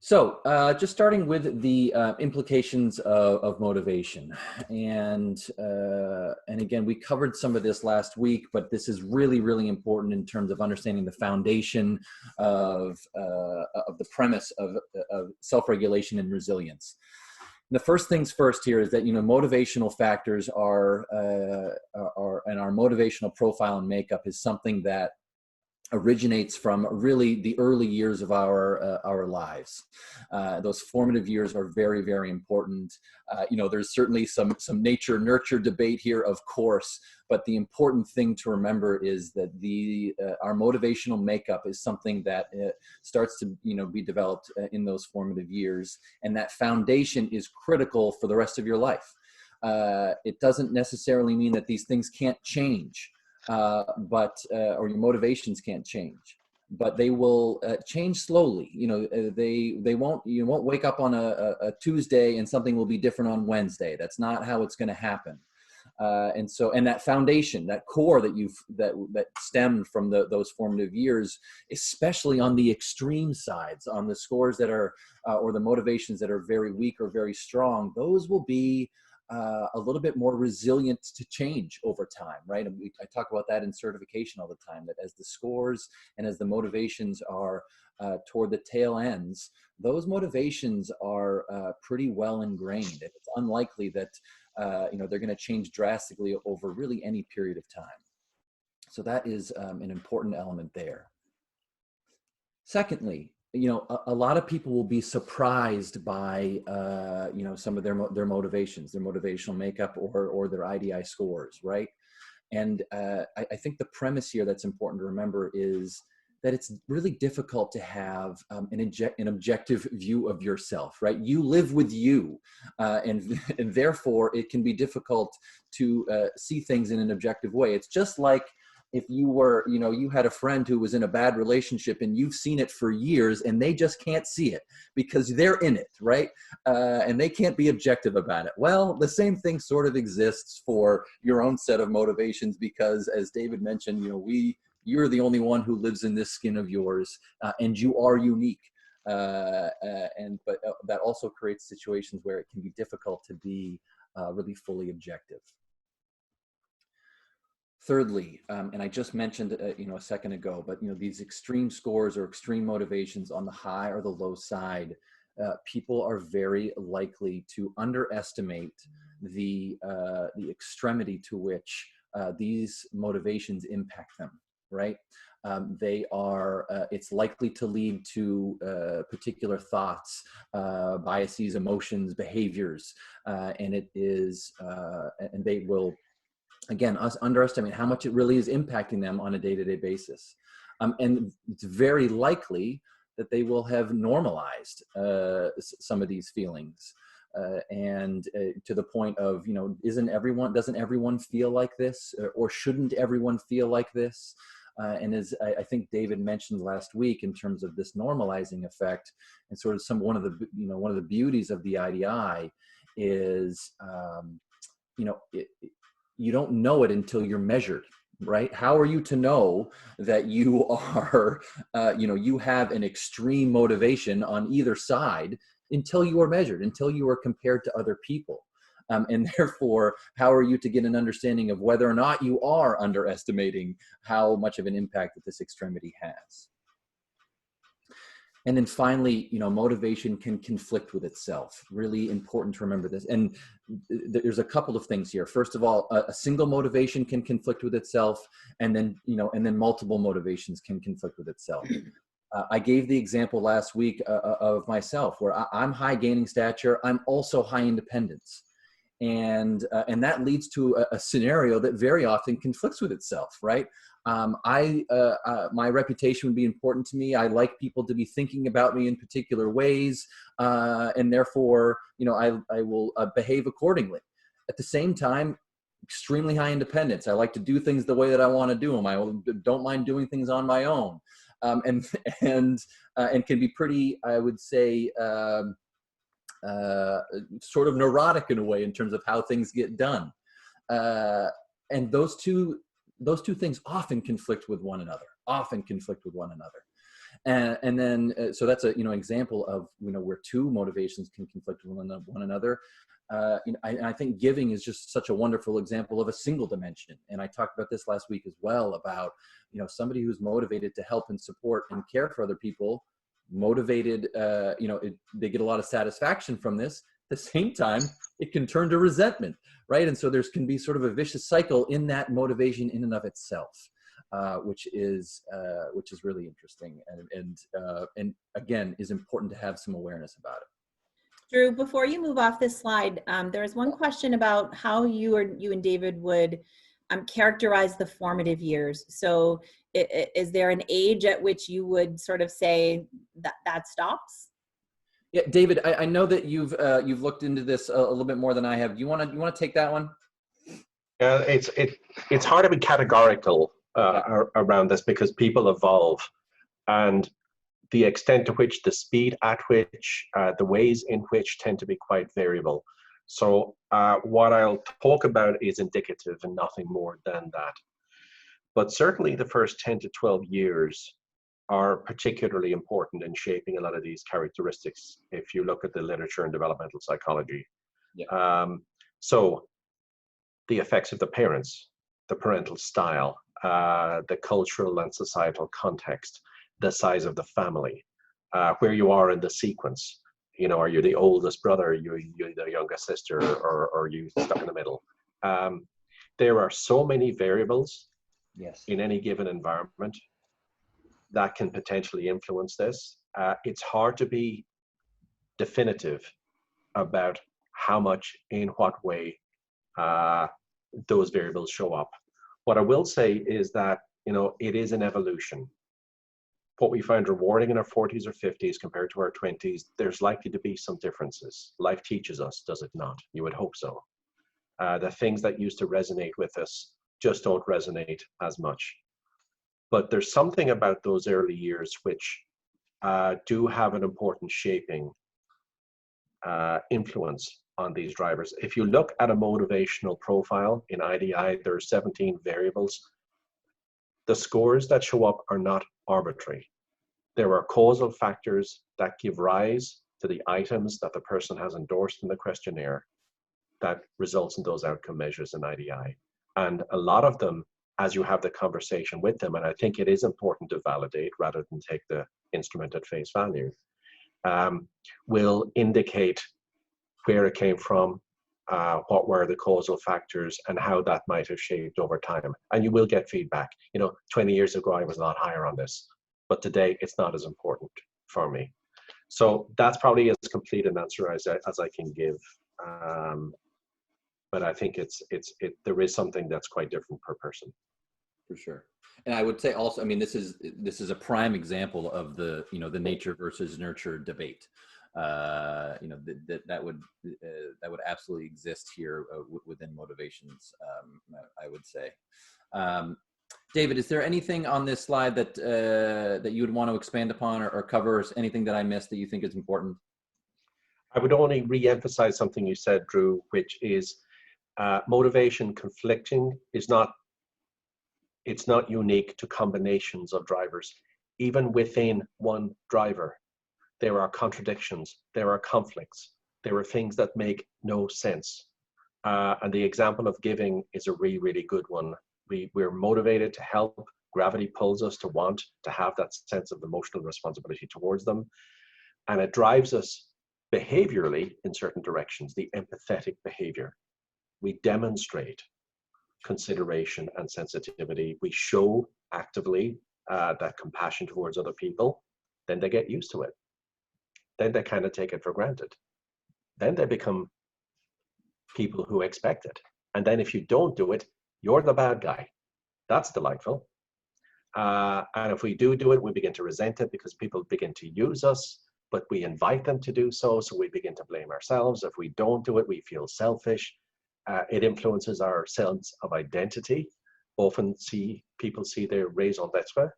Just starting with the implications of motivation, and again, we covered some of this last week, but this is really, really important in terms of understanding the foundation of the premise of self-regulation and resilience. The first things first here is that motivational factors are and our motivational profile and makeup is something that originates from really the early years of our lives. Those formative years are very, very important. There's certainly some nature nurture debate here, of course, but the important thing to remember is that our motivational makeup is something that starts to be developed in those formative years, and that foundation is critical for the rest of your life. It doesn't necessarily mean that these things can't change. Or your motivations can't change, but they will change slowly. They won't. You won't wake up on a Tuesday and something will be different on Wednesday. That's not how it's going to happen. And that foundation, that core that stemmed from those formative years, especially on the extreme sides, on the scores that are or the motivations that are very weak or very strong, those will be a little bit more resilient to change over time, right? And I talk about that in certification all the time, that as the scores and as the motivations are toward the tail ends, those motivations are pretty well ingrained. And it's unlikely that they're going to change drastically over really any period of time. So that is an important element there. Secondly, a lot of people will be surprised by, some of their motivations, their motivational makeup or their IDI scores, right? And I think the premise here that's important to remember is that it's really difficult to have an objective view of yourself, right? You live with you, and therefore it can be difficult to see things in an objective way. It's just like if you had a friend who was in a bad relationship and you've seen it for years and they just can't see it because they're in it, right? And they can't be objective about it. Well, the same thing sort of exists for your own set of motivations, because as David mentioned, you're the only one who lives in this skin of yours, and you are unique. But that also creates situations where it can be difficult to be really fully objective. Thirdly, and I just mentioned a second ago, but these extreme scores or extreme motivations on the high or the low side, people are very likely to underestimate the extremity to which these motivations impact them. Right? It's likely to lead to particular thoughts, biases, emotions, behaviors, and they will, again, us underestimate how much it really is impacting them on a day-to-day basis. And it's very likely that they will have normalized some of these feelings. To the point of, doesn't everyone feel like this, or shouldn't everyone feel like this? And as I think David mentioned last week, in terms of this normalizing effect, and sort of one of the beauties of the IDI is, you don't know it until you're measured, right? How are you to know that you are, you have an extreme motivation on either side until you are measured, until you are compared to other people? And therefore, how are you to get an understanding of whether or not you are underestimating how much of an impact that this extremity has? And then finally, motivation can conflict with itself. Really important to remember this. And there's a couple of things here. First of all, a single motivation can conflict with itself, and then multiple motivations can conflict with itself. I gave the example last week of myself, where I'm high gaining stature. I'm also high independence. And that leads to a scenario that very often conflicts with itself, right? My reputation would be important to me. I like people to be thinking about me in particular ways, and therefore, I will behave accordingly. At the same time, extremely high independence. I like to do things the way that I want to do them. I don't mind doing things on my own, and can be pretty, I would say, sort of neurotic in a way in terms of how things get done. And those two things often conflict with one another, And then, so that's a, example of, where two motivations can conflict with one another. I think giving is just such a wonderful example of a single dimension. And I talked about this last week as well about, somebody who's motivated to help and support and care for other people, motivated, they get a lot of satisfaction from this. At the same time, it can turn to resentment, right? And so there's can be sort of a vicious cycle in that motivation in and of itself. Which is really interesting, and again is important to have some awareness about it. Drew, before you move off this slide, there is one question about how you and David would characterize the formative years. So is there an age at which you would sort of say that stops? Yeah, David, I know that you've looked into this a little bit more than I have. Do you want to take that one? It's hard to be categorical around this because people evolve, and the extent to which, the speed at which, the ways in which tend to be quite variable. So what I'll talk about is indicative and nothing more than that. But certainly the first 10 to 12 years are particularly important in shaping a lot of these characteristics if you look at the literature in developmental psychology. Yeah. So the effects of the parents, the parental style, the cultural and societal context, the size of the family, where you are in the sequence. Are you the oldest brother, are you the youngest sister, or are you stuck in the middle? There are so many variables in any given environment that can potentially influence this. It's hard to be definitive about how much, in what way, those variables show up. What I will say is that, it is an evolution. What we find rewarding in our 40s or 50s compared to our 20s, there's likely to be some differences. Life teaches us, does it not? You would hope so. The things that used to resonate with us just don't resonate as much. But there's something about those early years which do have an important shaping influence on these drivers. If you look at a motivational profile in IDI, there are 17 variables. The scores that show up are not arbitrary. There are causal factors that give rise to the items that the person has endorsed in the questionnaire that results in those outcome measures in IDI. And a lot of them, as you have the conversation with them, and I think it is important to validate rather than take the instrument at face value, will indicate where it came from, what were the causal factors, and how that might have shaped over time. And you will get feedback. 20 years ago, I was a lot higher on this, but today it's not as important for me. So that's probably as complete an answer as I can give. But I think there is something that's quite different per person. For sure. And I would say also, this is a prime example of the nature versus nurture debate. That would absolutely exist here within motivations. I would say. David, is there anything on this slide that you would want to expand upon or cover, or anything that I missed that you think is important? I would only re-emphasize something you said, Drew, which is motivation conflicting is not. It's not unique to combinations of drivers. Even within one driver, there are contradictions, there are conflicts, there are things that make no sense. And the example of giving is a really, really good one. We're motivated to help. Gravity pulls us to want to have that sense of emotional responsibility towards them. And it drives us behaviorally in certain directions, the empathetic behavior. We demonstrate consideration and sensitivity. We show actively that compassion towards other people. Then they get used to it. Then they kind of take it for granted. Then they become people who expect it. And then if you don't do it, you're the bad guy. That's delightful. And if we do it, we begin to resent it because people begin to use us, but we invite them to do so. So we begin to blame ourselves. If we don't do it, we feel selfish. It influences our sense of identity. Often people see their raison d'etre,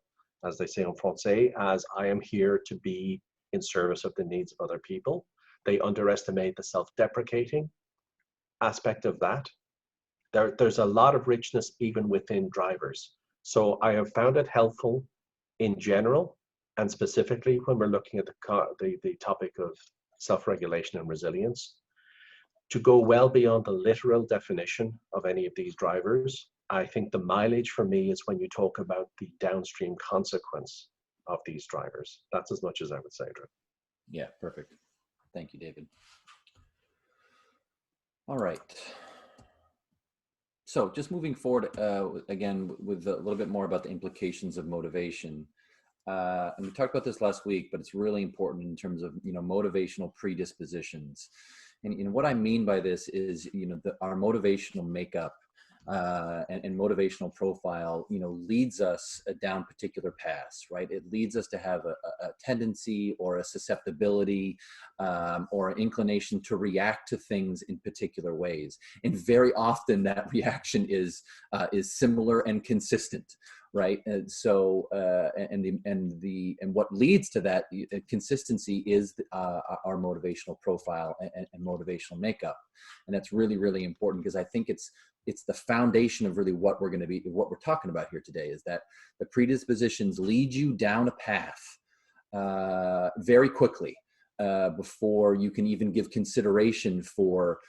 as they say en français, as I am here to be in service of the needs of other people. They underestimate the self-deprecating aspect of that. There's a lot of richness even within drivers. So I have found it helpful in general and specifically when we're looking at the topic of self-regulation and resilience, to go well beyond the literal definition of any of these drivers. I think the mileage for me is when you talk about the downstream consequence of these drivers. That's as much as I would say, Drew. Yeah, perfect. Thank you, David. All right. So just moving forward, again, with a little bit more about the implications of motivation. And we talked about this last week, but it's really important in terms of, motivational predispositions. And what I mean by this is, our motivational makeup and motivational profile, leads us down particular paths, right? It leads us to have a tendency or a susceptibility or an inclination to react to things in particular ways. And very often that reaction is similar and consistent, right? And so, and what leads to that consistency is our motivational profile and motivational makeup. And that's really, really important, because I think it's the foundation of really what we're talking about here today, is that the predispositions lead you down a path very quickly before you can even give consideration for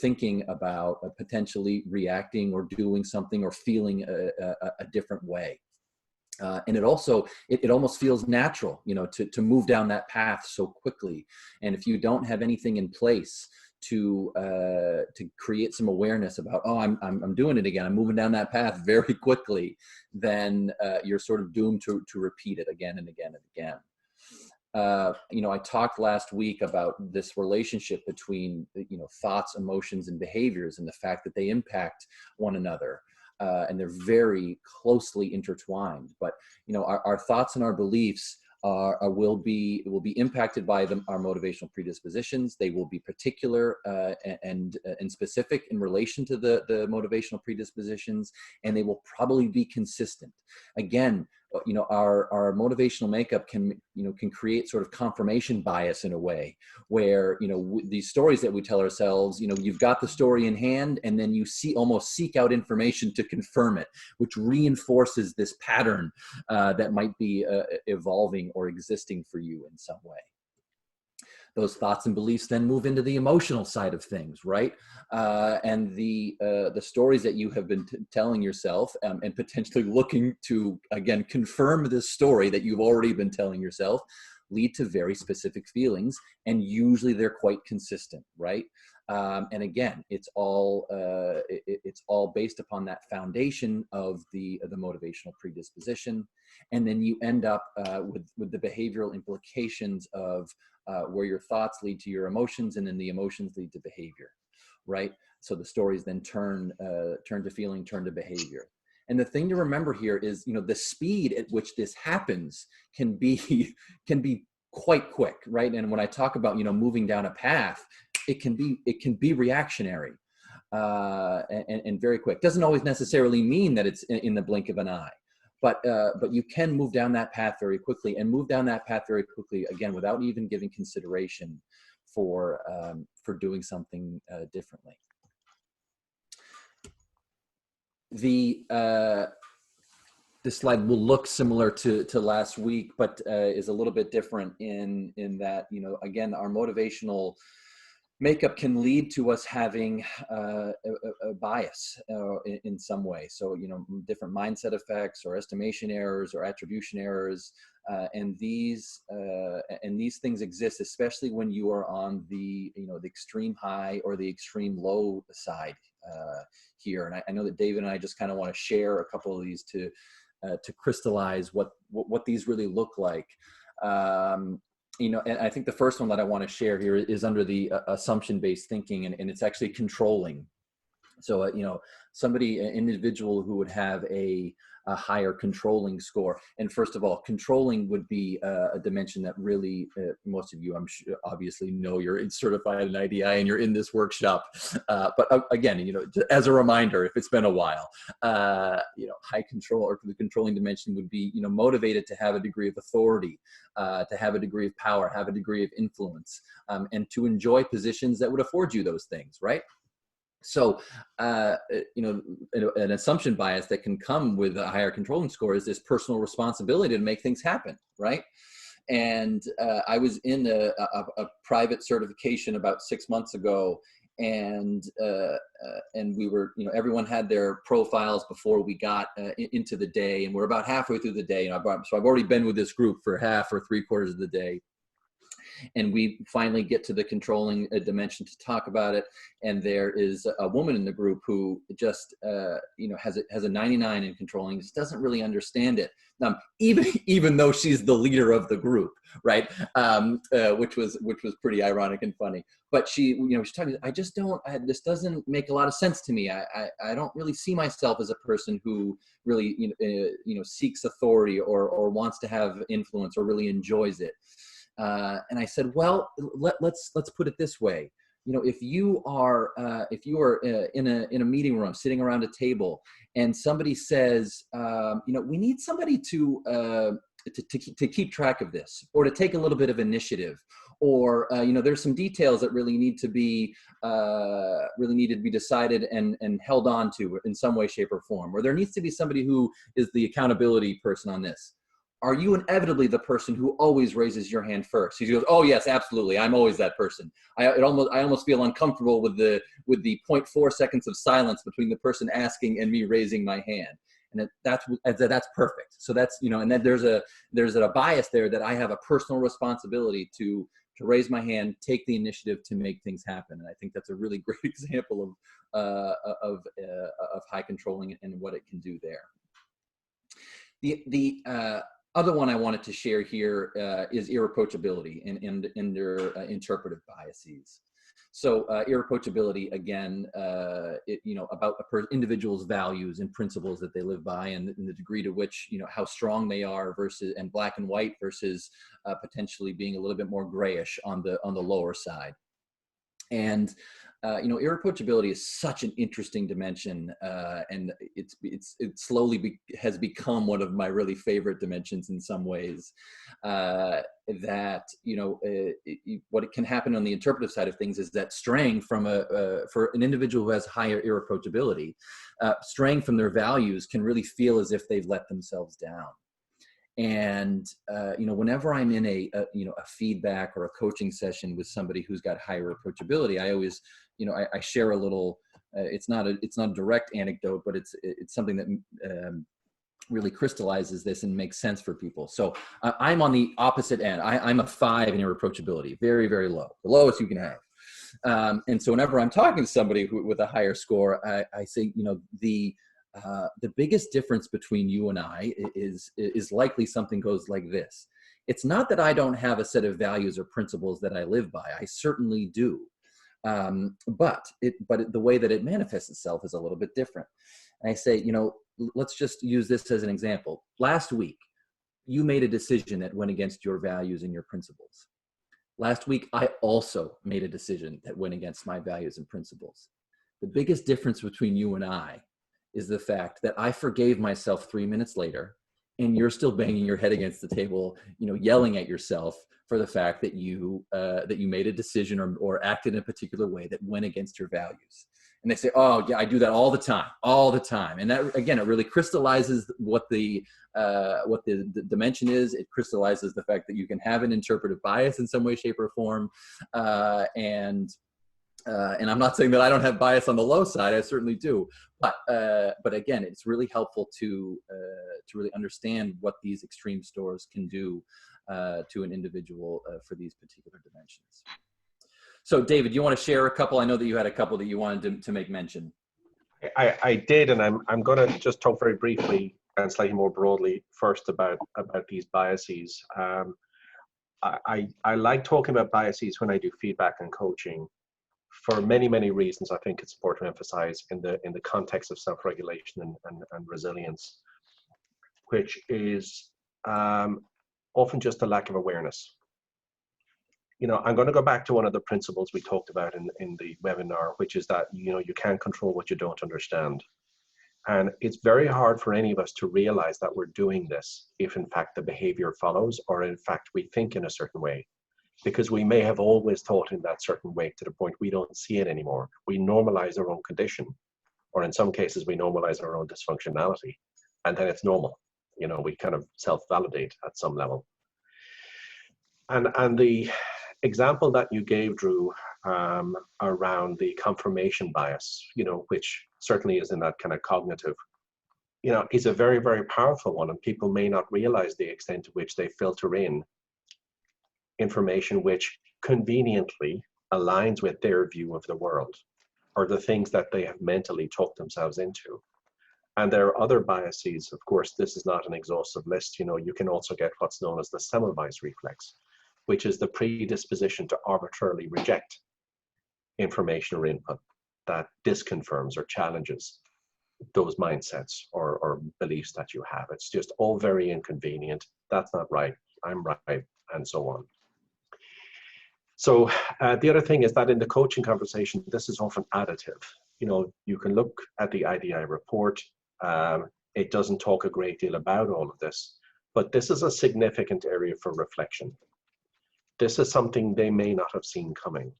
thinking about potentially reacting or doing something or feeling a different way. And it also, it almost feels natural, to move down that path so quickly. And if you don't have anything in place to create some awareness about, oh, I'm doing it again, I'm moving down that path very quickly, then you're sort of doomed to repeat it again and again and again. I talked last week about this relationship between, thoughts, emotions, and behaviors, and the fact that they impact one another. And they're very closely intertwined. But, our thoughts and our beliefs will be impacted by our motivational predispositions. They will be particular and specific in relation to the motivational predispositions, and they will probably be consistent. Again, our motivational makeup can create sort of confirmation bias in a way where, these stories that we tell ourselves, you've got the story in hand, and then you almost seek out information to confirm it, which reinforces this pattern that might be evolving or existing for you in some way. Those thoughts and beliefs then move into the emotional side of things, right? And the stories that you have been telling yourself and potentially looking to, again, confirm this story that you've already been telling yourself, lead to very specific feelings, and usually they're quite consistent, right? And again, it's all based upon that foundation of the motivational predisposition, and then you end up with the behavioral implications of where your thoughts lead to your emotions, and then the emotions lead to behavior, right? So the stories then turn to feeling, turn to behavior. And the thing to remember here is, the speed at which this happens can be quite quick, right? And when I talk about, moving down a path, it can be reactionary and very quick. Doesn't always necessarily mean that it's in the blink of an eye, but you can move down that path very quickly, and move down that path very quickly, again, without even giving consideration for doing something differently. This slide will look similar to last week, but is a little bit different in that, again, our motivational makeup can lead to us having a bias in some way. So, different mindset effects or estimation errors or attribution errors, and these things exist, especially when you are on the extreme high or the extreme low side here. And I know that David and I just kind of want to share a couple of these to crystallize what these really look like. And I think the first one that I want to share here is under the assumption-based thinking, and it's actually controlling. So, an individual who would have a higher controlling score. And first of all, controlling would be a dimension that really, most of you, I'm sure, obviously know you're certified in IDI and you're in this workshop. But again, as a reminder, if it's been a while, high control, or the controlling dimension would be, motivated to have a degree of authority, to have a degree of power, have a degree of influence, and to enjoy positions that would afford you those things, right? So, you know, an assumption bias that can come with a higher controlling score is this personal responsibility to make things happen, right? And I was in a private certification about 6 months ago, and we were, you know, everyone had their profiles before we got into the day, and we're about halfway through the day. And so I've already been with this group for half or 3/4 of the day. And we finally get to the controlling dimension to talk about it, and there is a woman in the group who just you know, has a 99 in controlling, just doesn't really understand it, even though she's the leader of the group, right? Which was pretty ironic and funny. But she, you know, she's talking, I just don't, this doesn't make a lot of sense to me. I don't really see myself as a person who really, you know, seeks authority or wants to have influence or really enjoys it. And I said, well, let's put it this way. You know, if you are in a meeting room, sitting around a table, and somebody says, you know, we need somebody to keep track of this, or to take a little bit of initiative, or you know, there's some details that really need to be decided and held on to in some way, shape, or form, or there needs to be somebody who is the accountability person on this. Are you inevitably the person who always raises your hand first? He goes, oh yes, absolutely. I'm always that person. I almost feel uncomfortable with the 0.4 seconds of silence between the person asking and me raising my hand. And that's perfect. So that's, you know, and then there's a bias there that I have a personal responsibility to raise my hand, take the initiative to make things happen. And I think that's a really great example of high controlling and what it can do there. The other one I wanted to share here is irreproachability and their interpretive biases. So irreproachability, again, you know, about individual's values and principles that they live by, and the degree to which, you know, how strong they are versus, and black and white versus potentially being a little bit more grayish on the lower side. And you know, irreproachability is such an interesting dimension, and it slowly has become one of my really favorite dimensions in some ways. That, you know, what it can happen on the interpretive side of things is that straying from for an individual who has higher irreproachability, straying from their values can really feel as if they've let themselves down. And you know, whenever I'm in a feedback or a coaching session with somebody who's got higher approachability, I always, you know, I share a little. It's not a direct anecdote, but it's something that really crystallizes this and makes sense for people. So I'm on the opposite end. I'm a 5 in irreproachability, very, very low, the lowest you can have. And so whenever I'm talking to somebody with a higher score, I say, you know, the biggest difference between you and I is likely something goes like this. It's not that I don't have a set of values or principles that I live by. I certainly do. But the way that it manifests itself is a little bit different. And I say, you know, let's just use this as an example. Last week, you made a decision that went against your values and your principles. Last week, I also made a decision that went against my values and principles. The biggest difference between you and I is the fact that I forgave myself 3 minutes later, and you're still banging your head against the table, you know, yelling at yourself for the fact that you made a decision or acted in a particular way that went against your values. And they say, oh yeah, I do that all the time. And that, again, it really crystallizes what the dimension is. It crystallizes the fact that you can have an interpretive bias in some way, shape, or form. And I'm not saying that I don't have bias on the low side. I certainly do. But again, it's really helpful to really understand what these extreme stores can do to an individual for these particular dimensions. So, David, you want to share a couple? I know that you had a couple that you wanted to make mention. I did, and I'm going to just talk very briefly and slightly more broadly first about these biases. I like talking about biases when I do feedback and coaching for many, many reasons. I think it's important to emphasize in the context of self-regulation and resilience, which is often just a lack of awareness. You know, I'm going to go back to one of the principles we talked about in the webinar, which is that, you know, you can't control what you don't understand. And it's very hard for any of us to realize that we're doing this if in fact the behavior follows, or in fact we think in a certain way. because we may have always thought in that certain way to the point we don't see it anymore. We normalize our own condition, or in some cases we normalize our own dysfunctionality, and then it's normal. You know, we kind of self-validate at some level. And the example that you gave, Drew, around the confirmation bias, you know, which certainly is in that kind of cognitive, you know, is a very, very powerful one, and people may not realize the extent to which they filter in information which conveniently aligns with their view of the world, or the things that they have mentally talked themselves into. And there are other biases. Of course, this is not an exhaustive list. You know, you can also get what's known as the Semmelweis reflex, which is the predisposition to arbitrarily reject information or input that disconfirms or challenges those mindsets or beliefs that you have. It's just all very inconvenient. That's not right. I'm right, and so on. So the other thing is that in the coaching conversation, this is often additive. You know, you can look at the IDI report. It doesn't talk a great deal about all of this, but this is a significant area for reflection. This is something they may not have seen coming.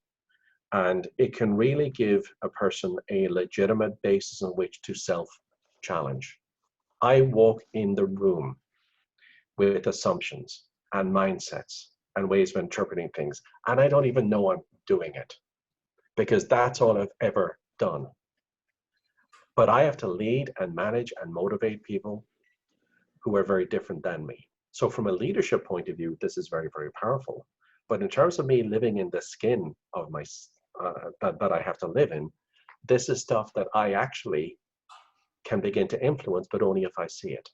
And it can really give a person a legitimate basis on which to self-challenge. I walk in the room with assumptions and mindsets and ways of interpreting things, and I don't even know I'm doing it, because that's all I've ever done. But I have to lead and manage and motivate people who are very different than me. So from a leadership point of view, this is very, very powerful. But in terms of me living in the skin of my that I have to live in, this is stuff that I actually can begin to influence, but only if I see it.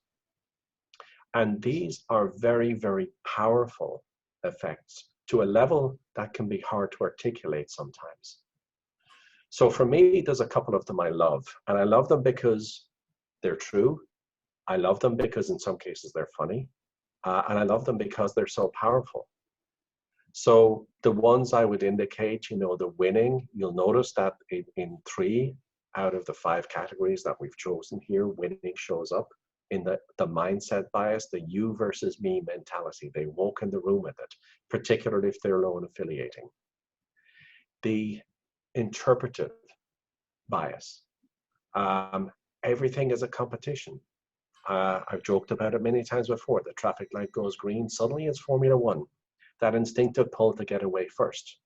And these are very, very powerful effects to a level that can be hard to articulate sometimes. So for me, there's a couple of them I love, and I love them because they're true. I love them because in some cases they're funny, and I love them because they're so powerful. So the ones I would indicate, you know, the winning, you'll notice that in 3 out of the 5 categories that we've chosen here, winning shows up in the mindset bias, the you versus me mentality. They walk in the room with it, particularly if they're low and affiliating. The interpretive bias. Everything is a competition. I've joked about it many times before. The traffic light goes green, suddenly it's Formula One. That instinctive pull to get away first.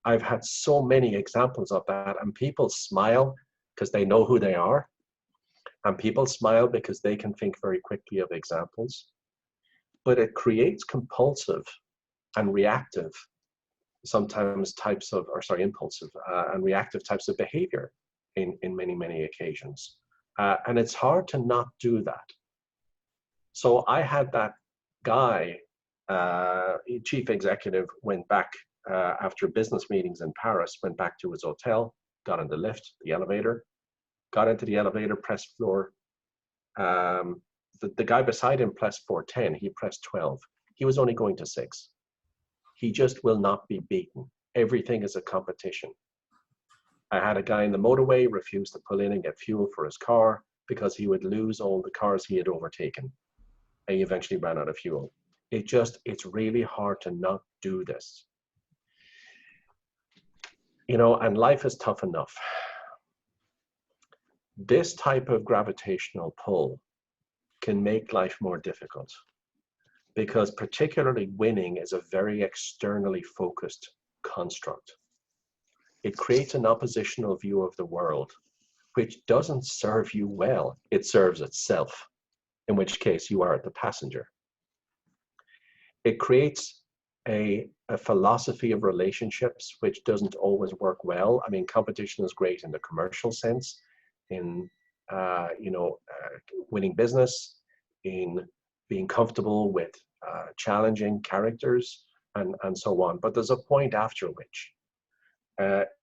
I've had so many examples of that, and people smile because they know who they are, and people smile because they can think very quickly of examples. But it creates compulsive and reactive, sometimes types of, or sorry, impulsive and reactive types of behavior in many, many occasions. And it's hard to not do that. So I had that guy, chief executive, went back after business meetings in Paris, went back to his hotel, got in the lift, the elevator, got into the elevator, pressed floor. The guy beside him pressed floor 10, he pressed 12. He was only going to 6. He just will not be beaten. Everything is a competition. I had a guy in the motorway refuse to pull in and get fuel for his car because he would lose all the cars he had overtaken. And he eventually ran out of fuel. It's really hard to not do this. You know, and life is tough enough. This type of gravitational pull can make life more difficult, because particularly winning is a very externally focused construct. It creates an oppositional view of the world, which doesn't serve you well. It serves itself, in which case you are the passenger. It creates a philosophy of relationships which doesn't always work well. I mean, competition is great in the commercial sense, in winning business, in being comfortable with challenging characters, and so on. But there's a point after which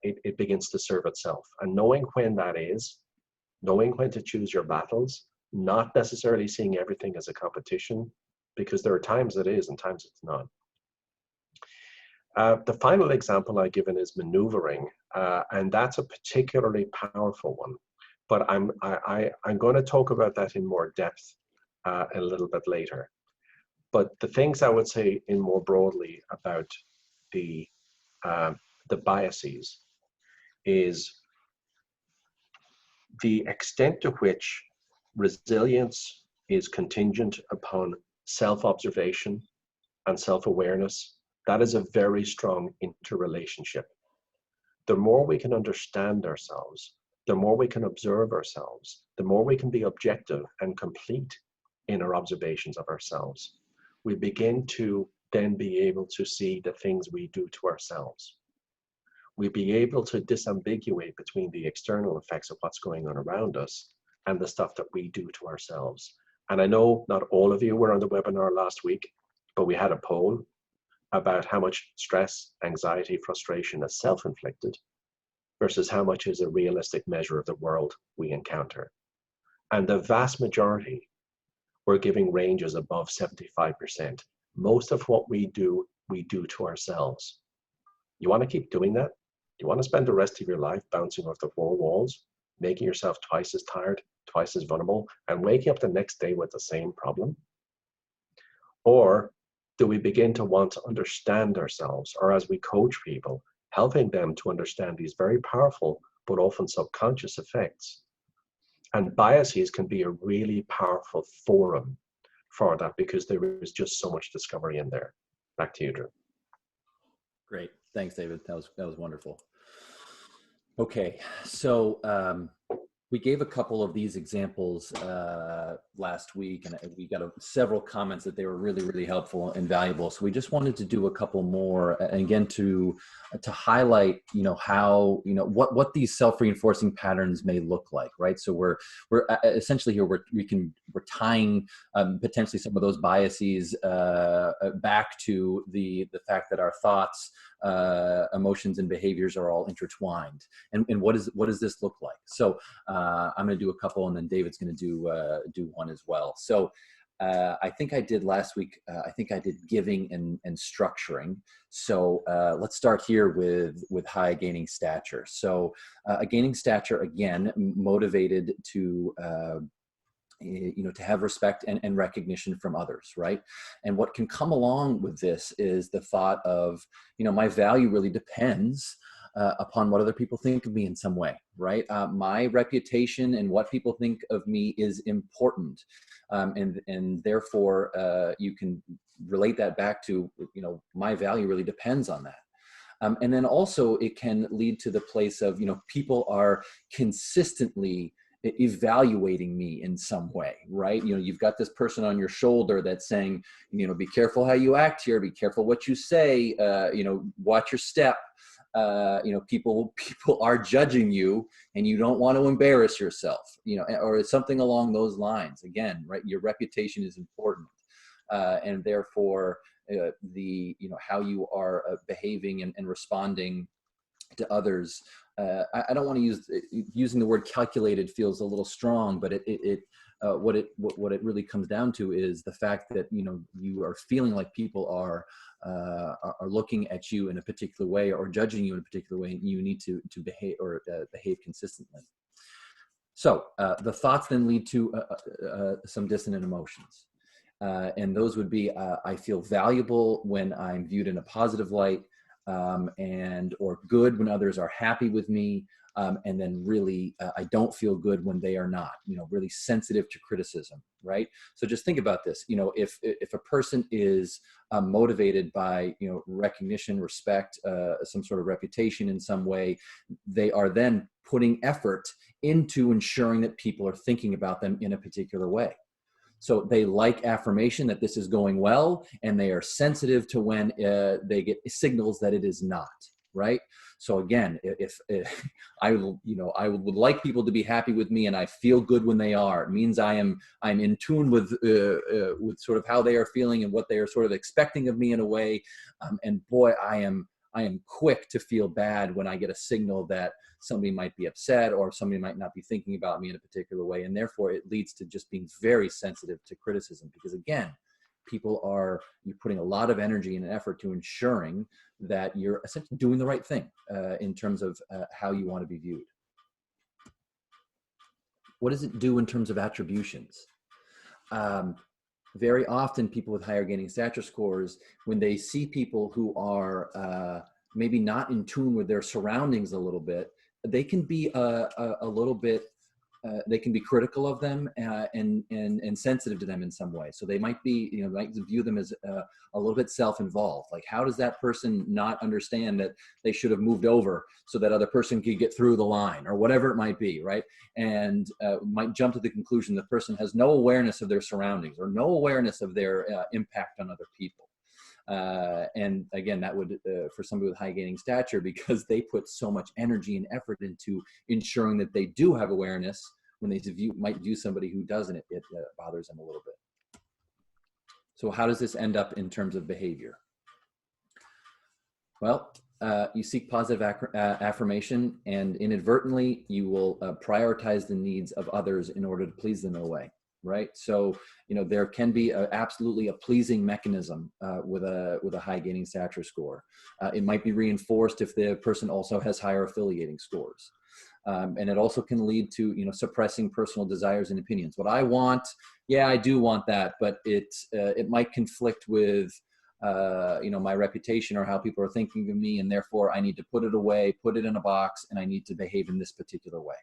it begins to serve itself. And knowing when that is, knowing when to choose your battles, not necessarily seeing everything as a competition, because there are times it is and times it's not. The final example I've given is maneuvering, and that's a particularly powerful one. But I'm going to talk about that in more depth a little bit later. But the things I would say in more broadly about the biases is the extent to which resilience is contingent upon self-observation and self-awareness. That is a very strong interrelationship. The more we can understand ourselves, the more we can observe ourselves, the more we can be objective and complete in our observations of ourselves, we begin to then be able to see the things we do to ourselves. We be able to disambiguate between the external effects of what's going on around us and the stuff that we do to ourselves. And I know not all of you were on the webinar last week, but we had a poll about how much stress, anxiety, frustration is self-inflicted versus how much is a realistic measure of the world we encounter. And the vast majority were giving ranges above 75%. Most of what we do to ourselves. You want to keep doing that? You want to spend the rest of your life bouncing off the four walls, making yourself twice as tired, twice as vulnerable, and waking up the next day with the same problem? Or do we begin to want to understand ourselves, or as we coach people, helping them to understand these very powerful but often subconscious effects? And biases can be a really powerful forum for that, because there is just so much discovery in there. Back to you, Drew. Great. Thanks, David. That was wonderful. Okay, so we gave a couple of these examples last week, and we got several comments that they were really, really helpful and valuable. So we just wanted to do a couple more, and again, to highlight, how, what these self-reinforcing patterns may look like, right? So we're essentially here, we're tying potentially some of those biases back to the fact that our thoughts, emotions, and behaviors are all intertwined. And what does this look like? So I'm going to do a couple, and then David's going to do one as well. So I think I did last week. I think I did giving and structuring. So let's start here with high gaining stature. So a gaining stature, again, motivated to to have respect and recognition from others, right? And what can come along with this is the thought of, my value really depends upon what other people think of me in some way, right? My reputation and what people think of me is important. And therefore, you can relate that back to, my value really depends on that. And then also it can lead to the place of, people are consistently evaluating me in some way, right? You've got this person on your shoulder that's saying, be careful how you act here, be careful what you say, watch your step. People are judging you, and you don't want to embarrass yourself, or something along those lines. Again, right? Your reputation is important, and therefore how you are behaving and responding to others. I don't want to using the word calculated feels a little strong, but what it really comes down to is the fact that you are feeling like people are looking at you in a particular way or judging you in a particular way, and you need to behave or behave consistently. So the thoughts then lead to some dissonant emotions, and those would be I feel valuable when I'm viewed in a positive light, or good when others are happy with me, and then really I don't feel good when they are not, really sensitive to criticism, right? So just think about this. If a person is motivated by recognition, respect, some sort of reputation in some way, they are then putting effort into ensuring that people are thinking about them in a particular way. So they like affirmation that this is going well, and they are sensitive to when they get signals that it is not, right? So again, if I would like people to be happy with me, and I feel good when they are, it means I'm in tune with sort of how they are feeling and what they are sort of expecting of me in a way. And boy, I am quick to feel bad when I get a signal that somebody might be upset or somebody might not be thinking about me in a particular way. And therefore it leads to just being very sensitive to criticism, because again, you're putting a lot of energy and effort to ensuring that you're essentially doing the right thing in terms of how you want to be viewed. What does it do in terms of attributions? very often people with higher gaining stature scores, when they see people who are maybe not in tune with their surroundings a little bit, they can be a little bit, they can be critical of them and sensitive to them in some way. So they might be, you know, might view them as a little bit self-involved. Like, how does that person not understand that they should have moved over so that other person could get through the line, or whatever it might be, right? And might jump to the conclusion the person has no awareness of their surroundings or no awareness of their impact on other people. And again, that would, for somebody with high gaining stature, because they put so much energy and effort into ensuring that they do have awareness, when they might view somebody who doesn't, it bothers them a little bit. So how does this end up in terms of behavior? Well, you seek positive affirmation, and inadvertently you will prioritize the needs of others in order to please them in a way. Right. So, you know, there can be absolutely a pleasing mechanism with a high gaining stature score. It might be reinforced if the person also has higher affiliating scores. And it also can lead to, you know, suppressing personal desires and opinions. What I want, yeah, I do want that, but it might conflict with, you know, my reputation or how people are thinking of me, and therefore I need to put it away, put it in a box, and I need to behave in this particular way.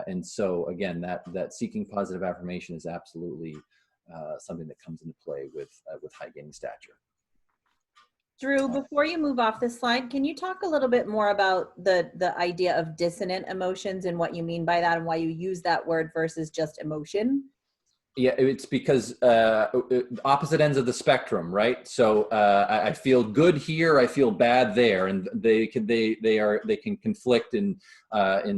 And so again, that seeking positive affirmation is absolutely something that comes into play with high gaining stature. Drew, before you move off this slide, can you talk a little bit more about the idea of dissonant emotions and what you mean by that, and why you use that word versus just emotion? Yeah, it's because opposite ends of the spectrum, right? So I feel good here, I feel bad there, and they can conflict in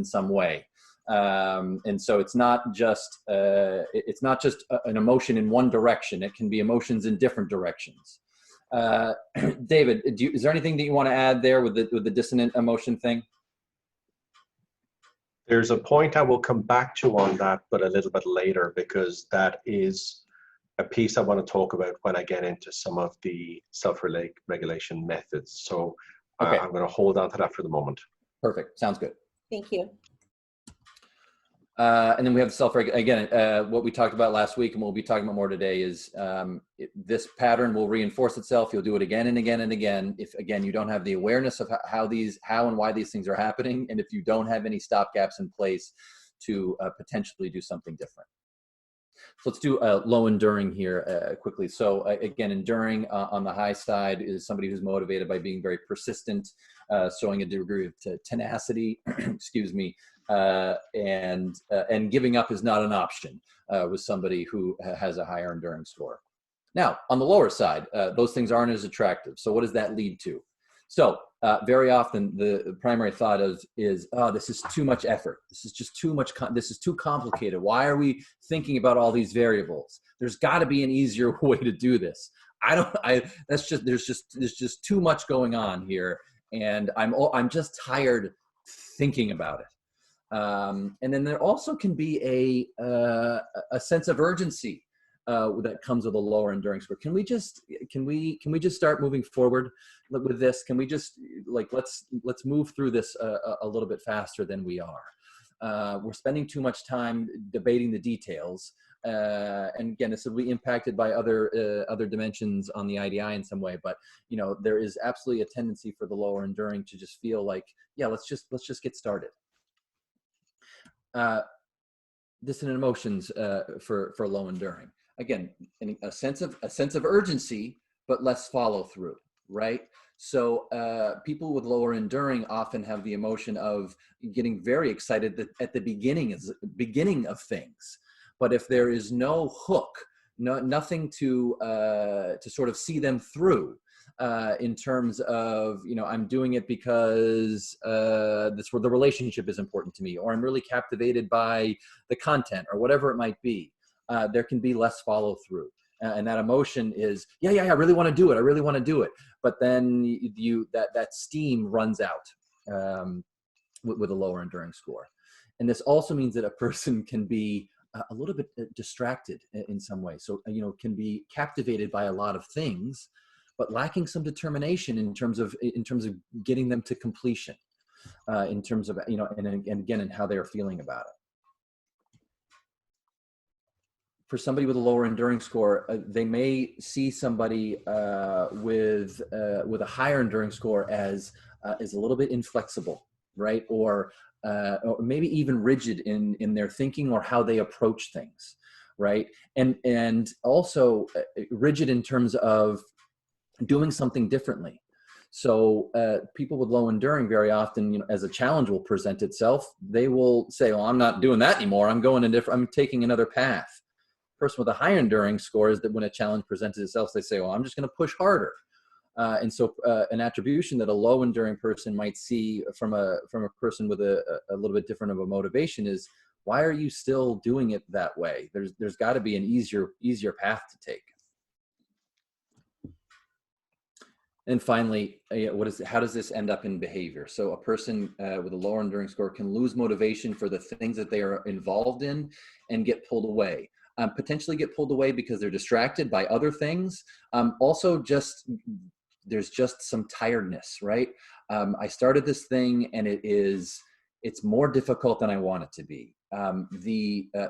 some way. And so it's not just an emotion in one direction. It can be emotions in different directions. David, is there anything that you want to add there with the dissonant emotion thing? There's a point I will come back to on that, but a little bit later, because that is a piece I want to talk about when I get into some of the self-regulation methods. So okay. I'm going to hold on to that for the moment. Perfect. Sounds good. Thank you. And then we have self-regulation. Again, what we talked about last week and what we'll be talking about more today is this pattern will reinforce itself. You'll do it again and again and again. If, again, you don't have the awareness of how and why these things are happening, and if you don't have any stopgaps in place to potentially do something different. So let's do low enduring here quickly. So again, enduring on the high side is somebody who's motivated by being very persistent, showing a degree of tenacity, excuse me, and giving up is not an option with somebody who has a higher enduring score. Now, on the lower side, those things aren't as attractive. So what does that lead to? So very often the primary thought is, oh, this is too much effort. This is just too much. This is too complicated. Why are we thinking about all these variables? There's got to be an easier way to do this. There's just too much going on here, and I'm just tired thinking about it. And then there also can be a sense of urgency that comes with a lower enduring score. Can we just start moving forward with this? Can we just let's move through this a little bit faster than we are? We're spending too much time debating the details, and again, this will be impacted by other dimensions on the IDI in some way. But you know, there is absolutely a tendency for the lower enduring to just feel like, yeah, let's just get started. Dissonant emotions for low enduring. Again, a sense of urgency, but less follow through, right? So people with lower enduring often have the emotion of getting very excited at the beginning of things, but if there is no hook, nothing to sort of see them through. In terms of, you know, I'm doing it because the relationship is important to me, or I'm really captivated by the content, or whatever it might be. There can be less follow through, and that emotion is, yeah, I really want to do it. I really want to do it, but then that steam runs out with a lower enduring score, and this also means that a person can be a little bit distracted in some way. So you know, can be captivated by a lot of things, but lacking some determination in terms of getting them to completion, in terms of, you know, and again, and how they're feeling about it. for somebody with a lower enduring score, they may see somebody with a higher enduring score as is a little bit inflexible, right? Or maybe even rigid in their thinking or how they approach things, right? And also rigid in terms of doing something differently. So people with low enduring very often, you know, as a challenge will present itself, they will say, well, I'm not doing that anymore. I'm going I'm taking another path. Person with a high enduring score is that when a challenge presents itself, they say, well, I'm just going to push harder. And so an attribution that a low enduring person might see from a person with a little bit different of a motivation is, why are you still doing it that way? There's got to be an easier path to take. And finally, how does this end up in behavior? So a person with a lower enduring score can lose motivation for the things that they are involved in and get pulled away. Potentially get pulled away because they're distracted by other things. Also, there's just some tiredness, right? I started this thing and it's more difficult than I want it to be.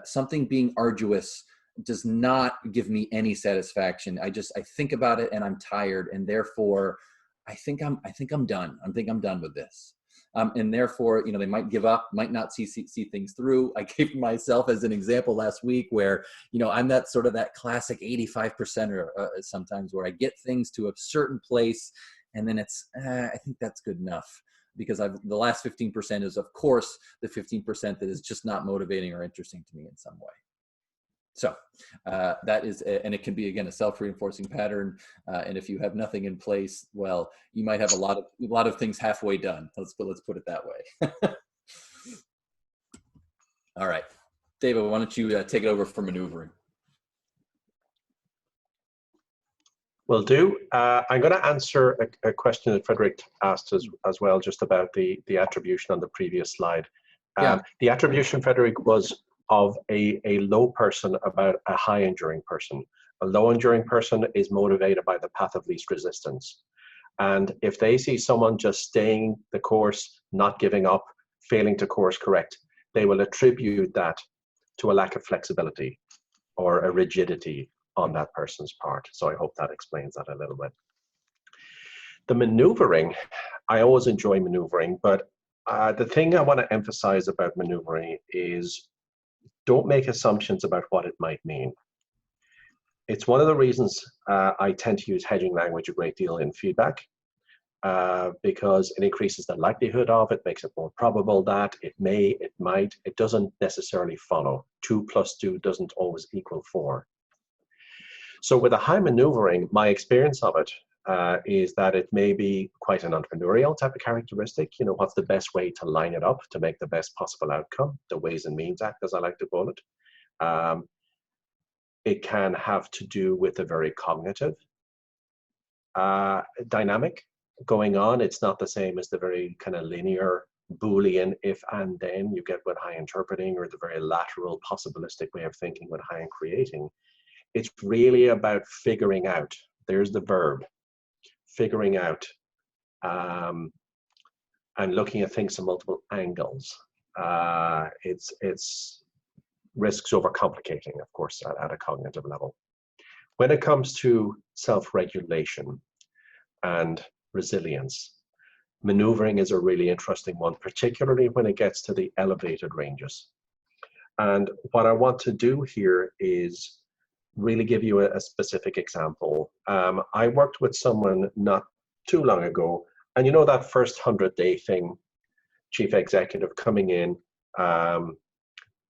Something being arduous does not give me any satisfaction. I think about it and I'm tired, and therefore I think I'm done. I think I'm done with this. And therefore, you know, they might give up, might not see things through. I gave myself as an example last week where, you know, I'm that classic 85%er sometimes, where I get things to a certain place and then it's, I think that's good enough, because the last 15% is, of course, the 15% that is just not motivating or interesting to me in some way. So that is, and it can be, again, a self-reinforcing pattern. And if you have nothing in place, well, you might have a lot of things halfway done. Let's put it that way. All right, David, why don't you take it over for maneuvering? Will do. I'm going to answer a question that Frederick asked as well, just about the attribution on the previous slide. Yeah. The attribution, Frederick, was of a low person about a high enduring person. A low enduring person is motivated by the path of least resistance. And if they see someone just staying the course, not giving up, failing to course correct, they will attribute that to a lack of flexibility or a rigidity on that person's part. So I hope that explains that a little bit. The maneuvering, I always enjoy maneuvering, but the thing I want to emphasize about maneuvering is, don't make assumptions about what it might mean. It's one of the reasons I tend to use hedging language a great deal in feedback, because it increases the likelihood of it, makes it more probable that it may, it might, it doesn't necessarily follow. 2 + 2 doesn't always equal 4. So with a high maneuvering, my experience of it is that it may be quite an entrepreneurial type of characteristic. You know, what's the best way to line it up to make the best possible outcome? The Ways and Means Act, as I like to call it. It can have to do with a very cognitive dynamic going on. It's not the same as the very kind of linear Boolean if and then you get with high interpreting, or the very lateral possibilistic way of thinking with high and creating. It's really about figuring out. There's the verb. Figuring out and looking at things from multiple angles. It's risks overcomplicating, of course, at a cognitive level. When it comes to self-regulation and resilience, maneuvering is a really interesting one, particularly when it gets to the elevated ranges. And what I want to do here is really give you a specific example. I worked with someone not too long ago, and you know that first 100-day thing, chief executive coming in,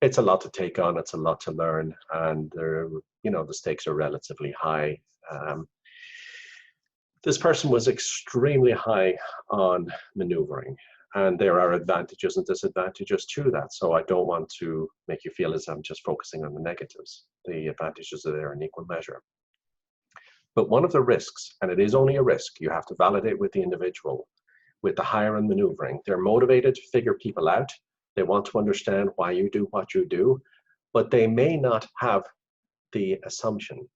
it's a lot to take on, it's a lot to learn, and the stakes are relatively high. This person was extremely high on maneuvering, and there are advantages and disadvantages to that. So I don't want to make you feel as I'm just focusing on the negatives. The advantages are there in equal measure. But one of the risks, and it is only a risk, you have to validate with the individual, with the higher end maneuvering, they're motivated to figure people out. They want to understand why you do what you do, but they may not have the assumption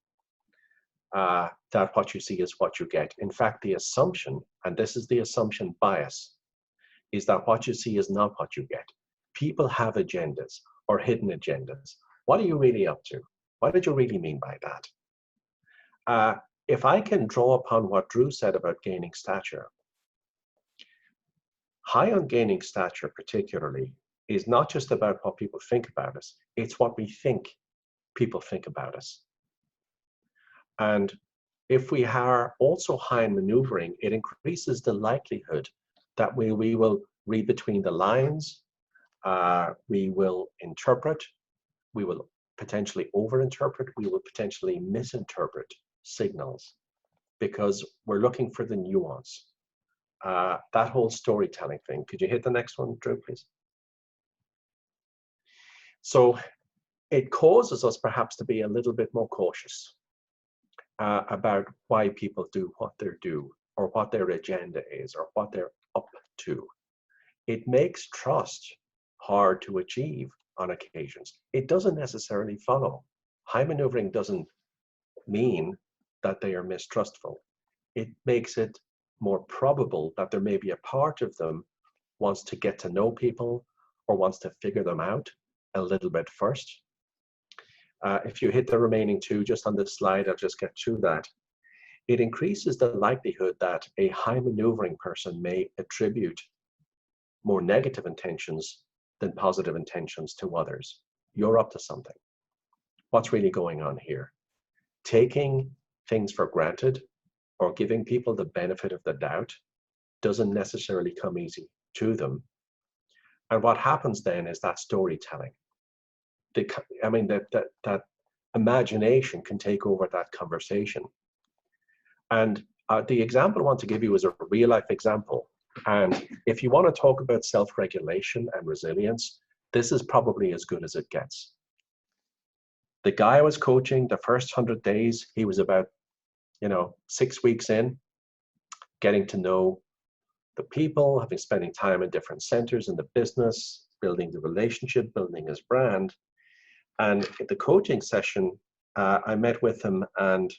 that what you see is what you get. In fact, the assumption, and this is the assumption bias, is that what you see is not what you get. People have agendas or hidden agendas. What are you really up to? What did you really mean by that? If I can draw upon what Drew said about gaining stature, high on gaining stature particularly is not just about what people think about us, it's what we think people think about us. And if we are also high in maneuvering, it increases the likelihood that we will read between the lines, we will interpret, we will potentially overinterpret, we will potentially misinterpret signals because we're looking for the nuance. That whole storytelling thing. Could you hit the next one, Drew, please? So it causes us perhaps to be a little bit more cautious about why people do what they do, or what their agenda is, or what they're up to. It makes trust hard to achieve on occasions. It doesn't necessarily follow. High maneuvering doesn't mean that they are mistrustful. It makes it more probable that there may be a part of them wants to get to know people or wants to figure them out a little bit first. If you hit the remaining two just on this slide, I'll just get through that. It increases the likelihood that a high maneuvering person may attribute more negative intentions than positive intentions to others. You're up to something. What's really going on here? Taking things for granted or giving people the benefit of the doubt doesn't necessarily come easy to them. And what happens then is that storytelling. That imagination can take over that conversation. And the example I want to give you is a real life example. And if you want to talk about self-regulation and resilience, this is probably as good as it gets. The guy I was coaching, the first 100 days, he was about, 6 weeks in, getting to know the people, spending time in different centers in the business, building the relationship, building his brand. And at the coaching session, I met with him, and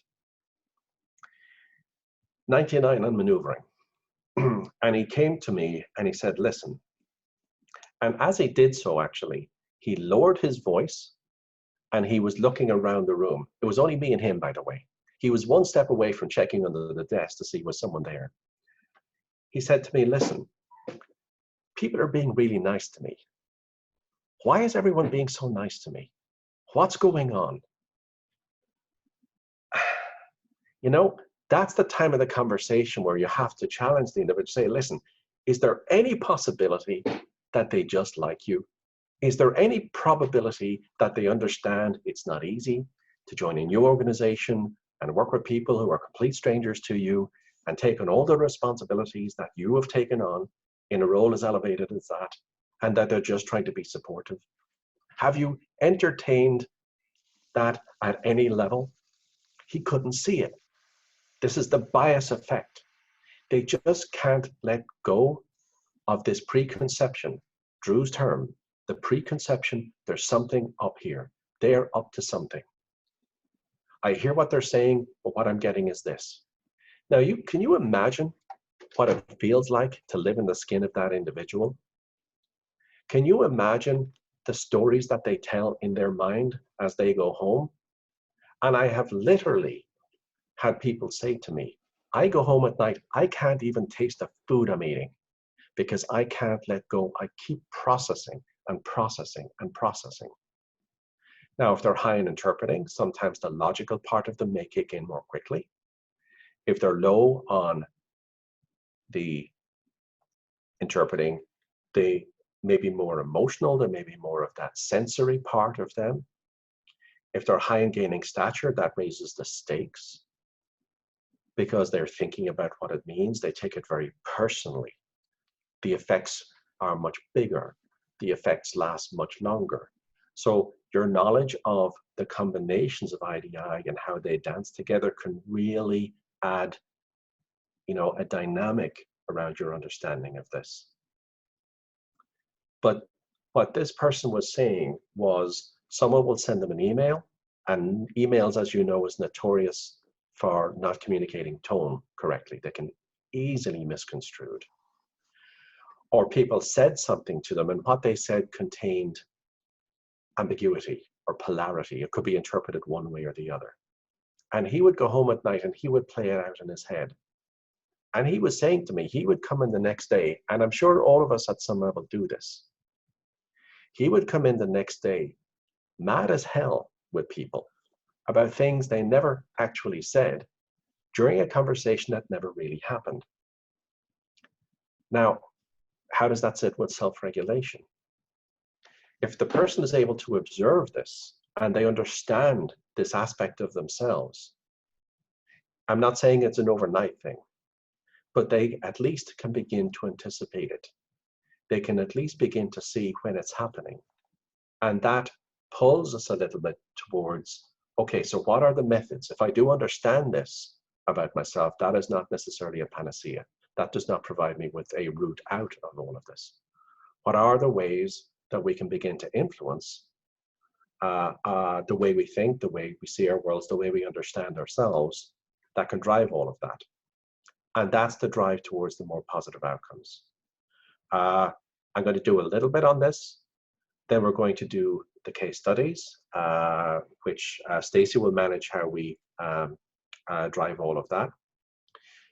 99 on maneuvering. And he came to me and he said, listen. And as he did so, actually, he lowered his voice and he was looking around the room. It was only me and him, by the way. He was one step away from checking under the desk to see was someone there. He said to me, listen, people are being really nice to me. Why is everyone being so nice to me? What's going on? That's the time of the conversation where you have to challenge the individual, say, listen, is there any possibility that they just like you? Is there any probability that they understand it's not easy to join a new organization and work with people who are complete strangers to you and take on all the responsibilities that you have taken on in a role as elevated as that, and that they're just trying to be supportive? Have you entertained that at any level? He couldn't see it. This is the bias effect. They just can't let go of this preconception. Drew's term, the preconception, there's something up here. They're up to something. I hear what they're saying, but what I'm getting is this. Now, can you imagine what it feels like to live in the skin of that individual? Can you imagine the stories that they tell in their mind as they go home? And I have literally had people say to me, I go home at night, I can't even taste the food I'm eating because I can't let go. I keep processing and processing and processing. Now, if they're high in interpreting, sometimes the logical part of them may kick in more quickly. If they're low on the interpreting, they may be more emotional, there may be more of that sensory part of them. If they're high in gaining stature, that raises the stakes because they're thinking about what it means. They take it very personally. The effects are much bigger. The effects last much longer. So your knowledge of the combinations of IDI and how they dance together can really add, a dynamic around your understanding of this. But what this person was saying was someone will send them an email, and emails, as you know, is notorious for not communicating tone correctly. They can easily misconstrued. Or people said something to them and what they said contained ambiguity. or polarity. It could be interpreted one way or the other. And he would go home at night and he would play it out in his head. And he was saying to me, he would come in the next day, and I'm sure all of us at some level do this. He would come in the next day, mad as hell with people about things they never actually said during a conversation that never really happened. Now, how does that sit with self-regulation? If the person is able to observe this and they understand this aspect of themselves, I'm not saying it's an overnight thing, but they at least can begin to anticipate it. They can at least begin to see when it's happening. And that pulls us a little bit towards, okay, so what are the methods? If I do understand this about myself, that is not necessarily a panacea. That does not provide me with a route out of all of this. What are the ways that we can begin to influence the way we think, the way we see our worlds, the way we understand ourselves, that can drive all of that? And that's the drive towards the more positive outcomes. I'm going to do a little bit on this. Then we're going to do the case studies, which Stacey will manage how we drive all of that.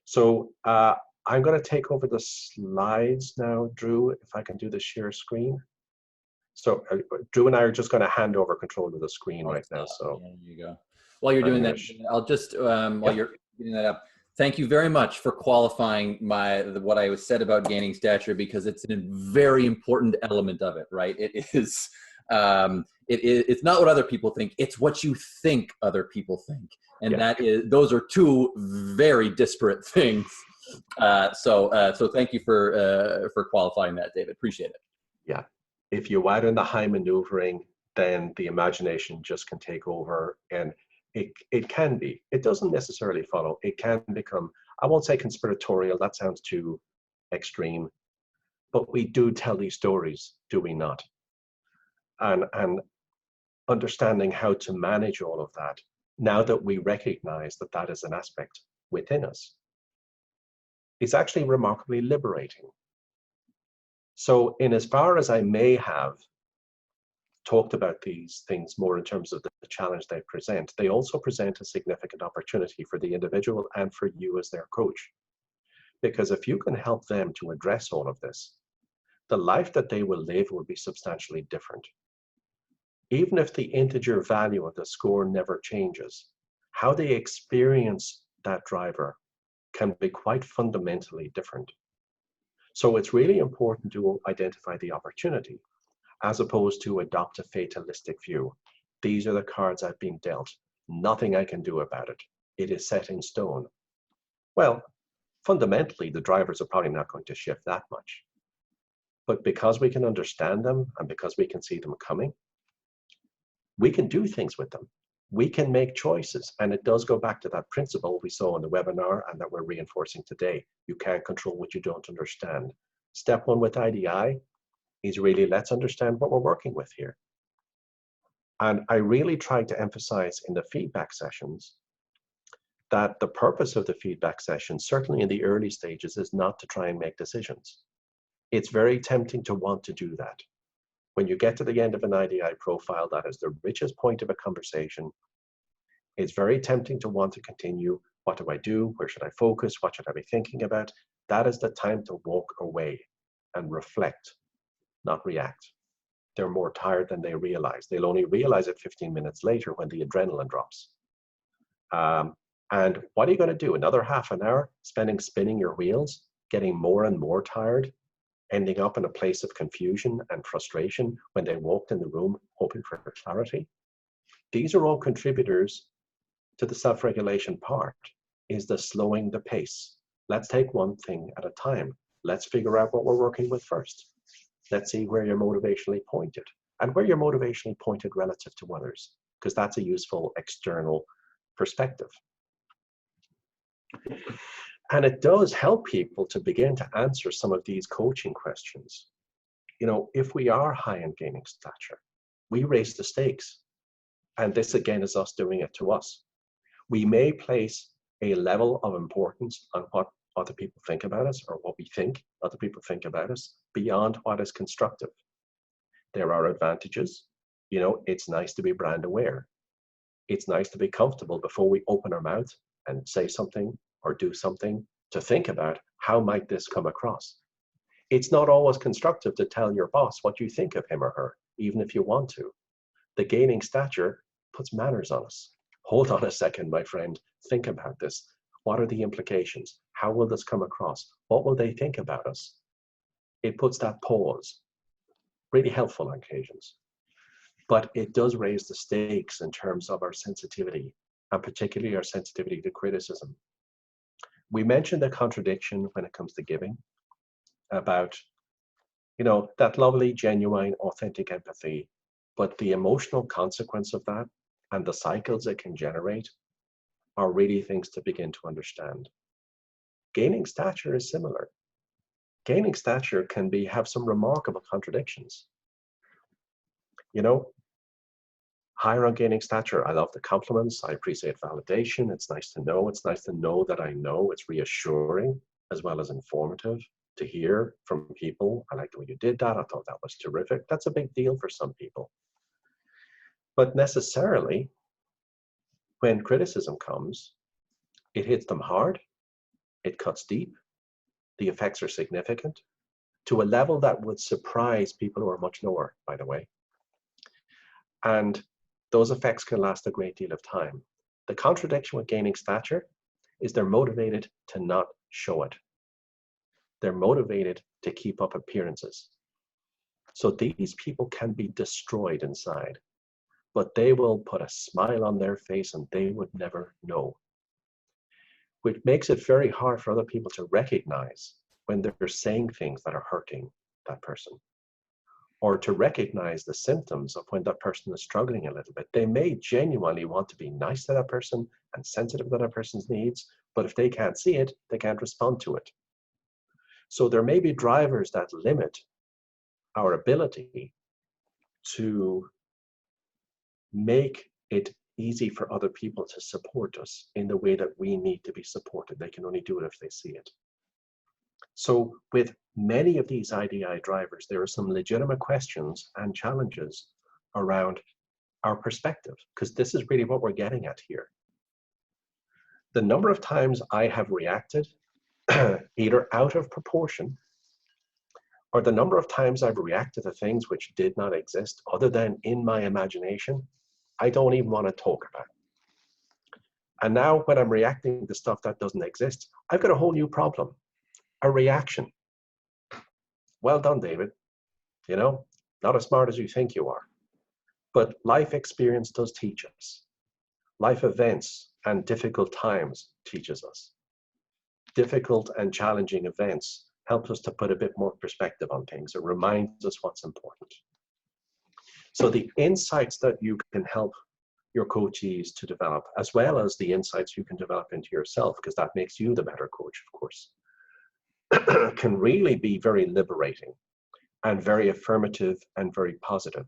So I'm going to take over the slides now, Drew, if I can do the share screen. So Drew and I are just going to hand over control of the screen right now. So there you go. While you're doing that, I'll just, while you're getting that up, thank you very much for qualifying what I said about gaining stature, because it's a very important element of it, right? It is, it's not what other people think, it's what you think other people think. And those are two very disparate things. So thank you for qualifying that, David. Appreciate it. Yeah. If you add in the high maneuvering, then the imagination just can take over, and it can be. It doesn't necessarily follow. It can become, I won't say conspiratorial, that sounds too extreme, but we do tell these stories, do we not? And understanding how to manage all of that, now that we recognize that that is an aspect within us, is actually remarkably liberating. So in as far as I may have talked about these things more in terms of the challenge they present, they also present a significant opportunity for the individual and for you as their coach. Because if you can help them to address all of this, the life that they will live will be substantially different. Even if the integer value of the score never changes, how they experience that driver can be quite fundamentally different. So it's really important to identify the opportunity, as opposed to adopt a fatalistic view. These are the cards I've been dealt. Nothing I can do about it. It is set in stone. Well, fundamentally, the drivers are probably not going to shift that much. But because we can understand them and because we can see them coming, we can do things with them. We can make choices. And it does go back to that principle we saw in the webinar and that we're reinforcing today. You can't control what you don't understand. Step one with IDI is really, let's understand what we're working with here. And I really tried to emphasize in the feedback sessions that the purpose of the feedback session, certainly in the early stages, is not to try and make decisions. It's very tempting to want to do that. When you get to the end of an IDI profile, that is the richest point of a conversation. It's very tempting to want to continue. What do I do? Where should I focus? What should I be thinking about? That is the time to walk away and reflect, not react. They're more tired than they realize. They'll only realize it 15 minutes later when the adrenaline drops. And what are you going to do? Another half an hour spinning your wheels, getting more and more tired, ending up in a place of confusion and frustration when they walked in the room hoping for clarity? These are all contributors to the self-regulation part, is the slowing the pace. Let's take one thing at a time. Let's figure out what we're working with first. Let's see where you're motivationally pointed and where you're motivationally pointed relative to others, because that's a useful external perspective. And it does help people to begin to answer some of these coaching questions. You know, if we are high in gaining stature, we raise the stakes. And this again is us doing it to us. We may place a level of importance on what other people think about us, or what we think other people think about us, beyond what is constructive. There are advantages, You know, it's nice to be brand aware. It's nice to be comfortable before we open our mouth and say something or do something to think about how might this come across. It's not always constructive to tell your boss what you think of him or her, even if you want to. The gaining stature puts manners on us. Hold on a second, my friend. Think about this. What are the implications? How will this come across? What will they think about us? It puts that pause. Really helpful on occasions. But it does raise the stakes in terms of our sensitivity, and particularly our sensitivity to criticism. We mentioned the contradiction when it comes to giving, about, you know, that lovely, genuine, authentic empathy, but the emotional consequence of that and the cycles it can generate are really things to begin to understand. Gaining stature is similar. Gaining stature can have some remarkable contradictions. You know, higher on gaining stature, I love the compliments, I appreciate validation, it's nice to know that I know, it's reassuring as well as informative to hear from people. I like the way you did that, I thought that was terrific. That's a big deal for some people. But necessarily, when criticism comes, it hits them hard, it cuts deep, the effects are significant, to a level that would surprise people who are much lower, by the way. And those effects can last a great deal of time. The contradiction with gaining stature is they're motivated to not show it. They're motivated to keep up appearances. So these people can be destroyed inside, but they will put a smile on their face and they would never know. Which makes it very hard for other people to recognize when they're saying things that are hurting that person, or to recognize the symptoms of when that person is struggling a little bit. They may genuinely want to be nice to that person and sensitive to that person's needs, but if they can't see it, they can't respond to it. So there may be drivers that limit our ability to make it easy for other people to support us in the way that we need to be supported. They can only do it if they see it. So with many of these IDI drivers, there are some legitimate questions and challenges around our perspective, because this is really what we're getting at here. The number of times I have reacted either out of proportion, or the number of times I've reacted to things which did not exist other than in my imagination, I don't even want to talk about. And now when I'm reacting to stuff that doesn't exist, I've got a whole new problem, a reaction. Well done, David. You know, not as smart as you think you are. But life experience does teach us. Life events and difficult times teaches us. Difficult and challenging events help us to put a bit more perspective on things. It reminds us what's important. So the insights that you can help your coachees to develop, as well as the insights you can develop into yourself, because that makes you the better coach, of course, can really be very liberating and very affirmative and very positive.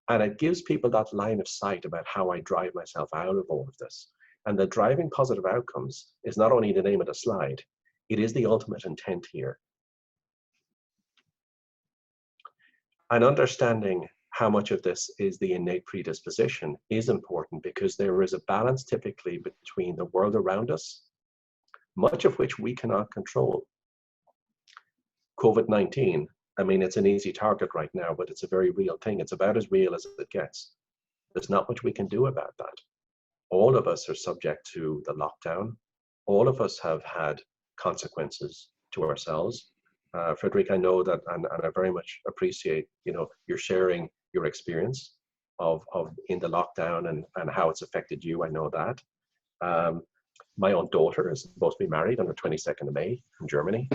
And it gives people that line of sight about how I drive myself out of all of this. And the driving positive outcomes is not only the name of the slide, it is the ultimate intent here. And understanding how much of this is the innate predisposition is important, because there is a balance typically between the world around us, much of which we cannot control. COVID-19, I mean, it's an easy target right now, but it's a very real thing. It's about as real as it gets. There's not much we can do about that. All of us are subject to the lockdown. All of us have had consequences to ourselves. Frederick, I know that, and I very much appreciate, you know, you're sharing your experience of in the lockdown and how it's affected you. I know that. My own daughter is supposed to be married on the 22nd of May in Germany.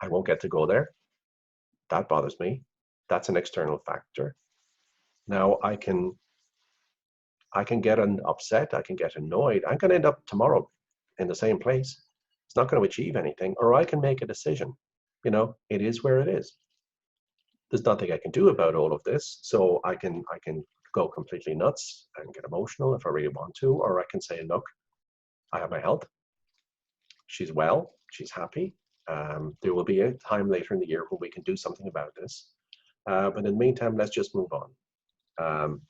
I won't get to go there. That bothers me. That's an external factor. Now I can get upset, I can get annoyed. I'm going to end up tomorrow in the same place. It's not going to achieve anything, or I can make a decision. You know, it is where it is. There's nothing I can do about all of this, so I can go completely nuts and get emotional if I really want to, or I can say, look, I have my health. She's well, she's happy. There will be a time later in the year when we can do something about this. But in the meantime, let's just move on.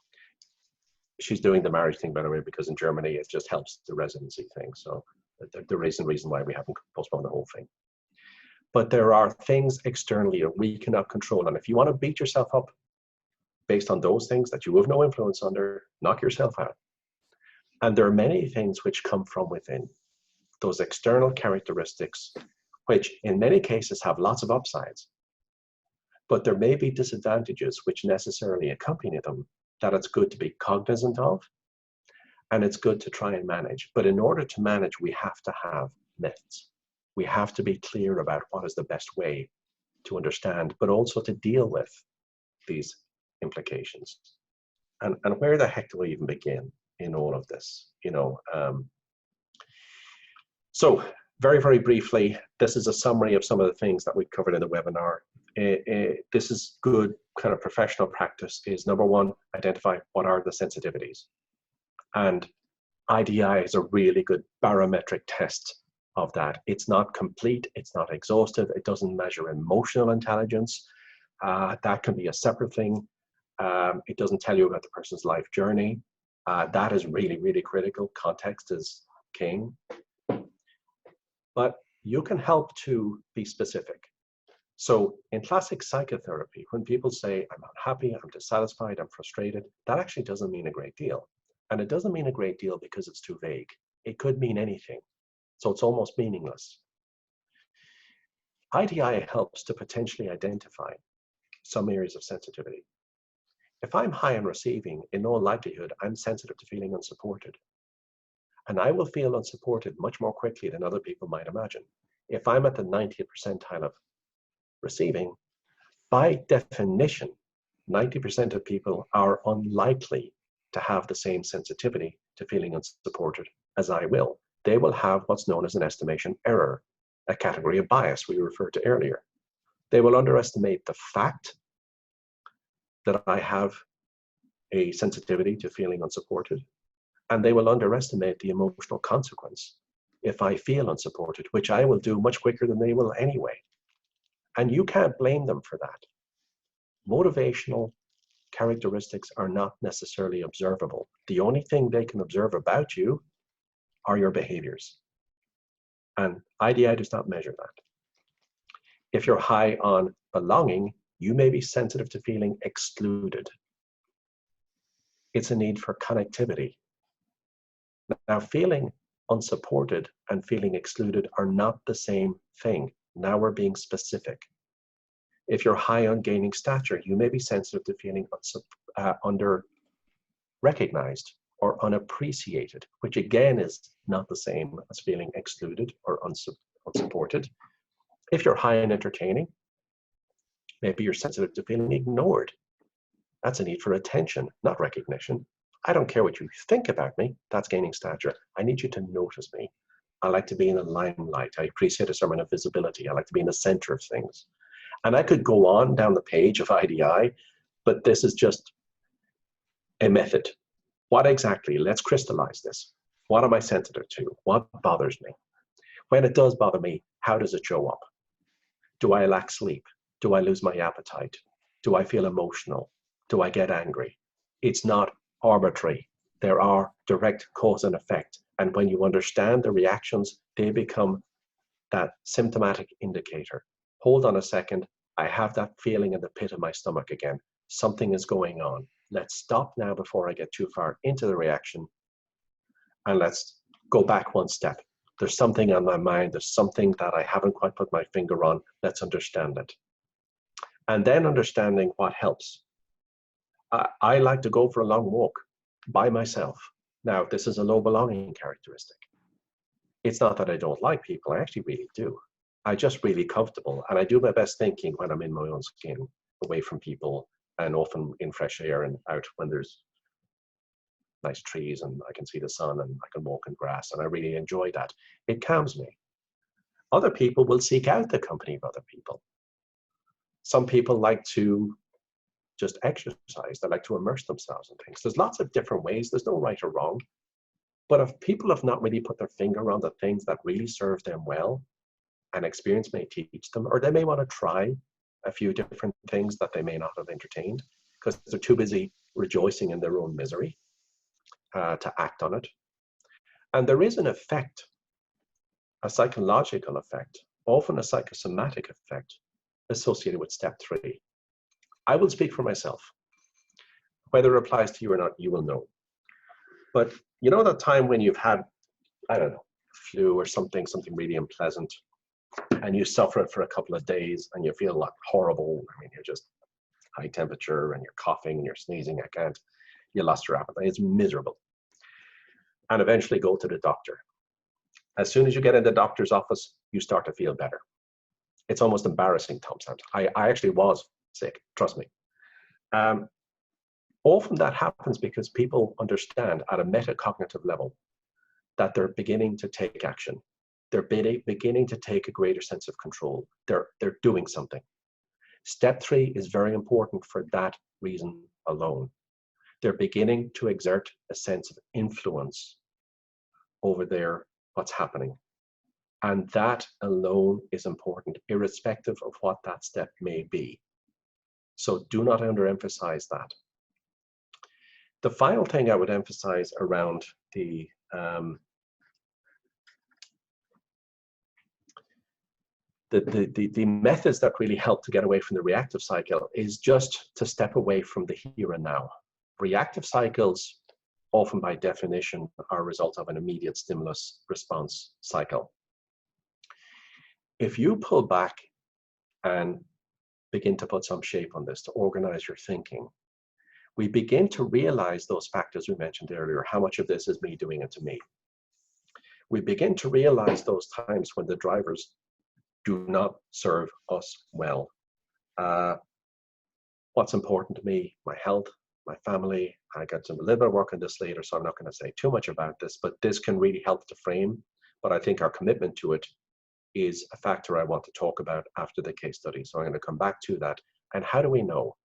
she's doing the marriage thing, by the way, because in Germany it just helps the residency thing. So there is a reason why we haven't postponed the whole thing. But there are things externally that we cannot control. And if you want to beat yourself up based on those things that you have no influence under, knock yourself out. And there are many things which come from within, those external characteristics, which in many cases have lots of upsides. But there may be disadvantages which necessarily accompany them that it's good to be cognizant of, and it's good to try and manage. But in order to manage, we have to have methods. We have to be clear about what is the best way to understand, but also to deal with these implications. And where the heck do we even begin in all of this? So very, very briefly, this is a summary of some of the things that we covered in the webinar. This is good kind of professional practice is, number one, identify what are the sensitivities. And IDI is a really good barometric test of that. It's not complete, it's not exhaustive, it doesn't measure emotional intelligence. That can be a separate thing. It doesn't tell you about the person's life journey. That is really, really critical. Context is king. But you can help to be specific. So in classic psychotherapy, when people say, I'm unhappy, I'm dissatisfied, I'm frustrated, that actually doesn't mean a great deal. And it doesn't mean a great deal because it's too vague. It could mean anything. So it's almost meaningless. IDI helps to potentially identify some areas of sensitivity. If I'm high on receiving, in all likelihood, I'm sensitive to feeling unsupported. And I will feel unsupported much more quickly than other people might imagine. If I'm at the 90th percentile of receiving, by definition, 90% of people are unlikely to have the same sensitivity to feeling unsupported as I will. They will have what's known as an estimation error, a category of bias we referred to earlier. They will underestimate the fact that I have a sensitivity to feeling unsupported, and they will underestimate the emotional consequence if I feel unsupported, which I will do much quicker than they will anyway. And you can't blame them for that. Motivational characteristics are not necessarily observable. The only thing they can observe about you are your behaviors. And IDI does not measure that. If you're high on belonging, you may be sensitive to feeling excluded. It's a need for connectivity. Now, feeling unsupported and feeling excluded are not the same thing. Now we're being specific. If you're high on gaining stature, you may be sensitive to feeling under-recognized or unappreciated, which again is not the same as feeling excluded or unsupported. If you're high on entertaining, maybe you're sensitive to feeling ignored. That's a need for attention, not recognition. I don't care what you think about me. That's gaining stature. I need you to notice me. I like to be in the limelight. I appreciate a certain amount of visibility. I like to be in the center of things. And I could go on down the page of IDI, but this is just a method. What exactly? Let's crystallize this. What am I sensitive to? What bothers me? When it does bother me, how does it show up? Do I lack sleep? Do I lose my appetite? Do I feel emotional? Do I get angry? It's not arbitrary. There are direct cause and effect. And when you understand the reactions, they become that symptomatic indicator. Hold on a second. I have that feeling in the pit of my stomach again. Something is going on. Let's stop now before I get too far into the reaction. And let's go back one step. There's something on my mind. There's something that I haven't quite put my finger on. Let's understand it. And then understanding what helps. I like to go for a long walk by myself. Now, this is a low belonging characteristic. It's not that I don't like people. I actually really do. I'm just really comfortable. And I do my best thinking when I'm in my own skin, away from people, and often in fresh air and out when there's nice trees and I can see the sun and I can walk in grass. And I really enjoy that. It calms me. Other people will seek out the company of other people. Some people like to just exercise. They like to immerse themselves in things. There's lots of different ways. There's no right or wrong. But if people have not really put their finger on the things that really serve them well, and experience may teach them, or they may want to try a few different things that they may not have entertained because they're too busy rejoicing in their own misery. to act on it. And there is an effect, a psychological effect, often a psychosomatic effect associated with step 3. I will speak for myself. Whether it applies to you or not, you will know. But you know that time when you've had, I don't know, flu or something really unpleasant, and you suffer it for a couple of days and you feel like horrible. I mean, you're just high temperature and you're coughing and you're sneezing. You lost your appetite. It's miserable. And eventually go to the doctor. As soon as you get in the doctor's office, you start to feel better. It's almost embarrassing sometimes. I actually was sick, trust me. Often that happens because people understand at a metacognitive level that they're beginning to take action. They're beginning to take a greater sense of control. They're doing something. Step 3 is very important for that reason alone. They're beginning to exert a sense of influence over what's happening. And that alone is important, irrespective of what that step may be. So do not underemphasize that. The final thing I would emphasize around the methods that really help to get away from the reactive cycle is just to step away from the here and now. Reactive cycles, often by definition, are a result of an immediate stimulus response cycle. If you pull back and begin to put some shape on this, to organize your thinking, we begin to realize those factors we mentioned earlier. How much of this is me doing it to me? We begin to realize those times when the drivers do not serve us well. What's important to me? My health, my family. I got a little bit of work on this later, so I'm not going to say too much about this, but this can really help to frame. But I think our commitment to it is a factor I want to talk about after the case study. So I'm going to come back to that. And how do we know?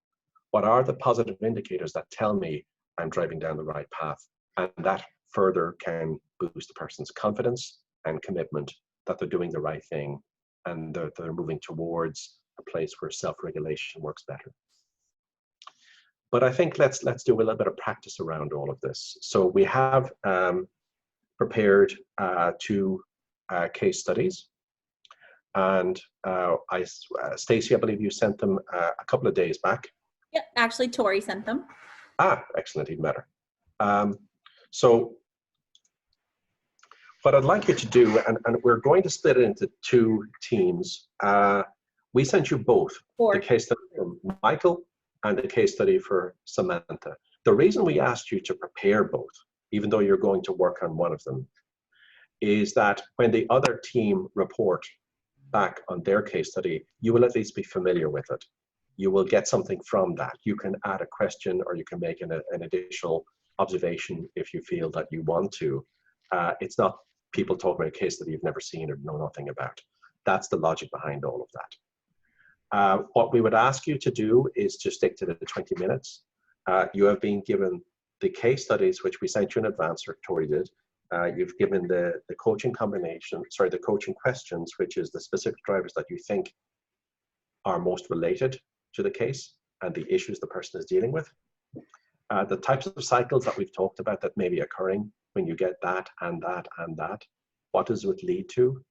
What are the positive indicators that tell me I'm driving down the right path? And that further can boost the person's confidence and commitment that they're doing the right thing and they're moving towards a place where self-regulation works better. But I think let's do a little bit of practice around all of this. So we have prepared 2 case studies. And Stacey, I believe you sent them a couple of days back. Yep, actually Tori sent them. Ah, excellent, even better. So what I'd like you to do, and we're going to split it into 2 teams. We sent you both, the case study for Michael and the case study for Samantha. The reason we asked you to prepare both, even though you're going to work on one of them, is that when the other team report back on their case study, you will at least be familiar with it. You will get something from that. You can add a question or you can make an additional observation if you feel that you want to. It's not people talking about a case that you've never seen or know nothing about. That's the logic behind all of that. What we would ask you to do is to stick to the 20 minutes. You have been given the case studies, which we sent you in advance, or Tori did. You've given the coaching the coaching questions, which is the specific drivers that you think are most related to the case and the issues the person is dealing with. The types of cycles that we've talked about that may be occurring when you get that and that and that. What does it lead to?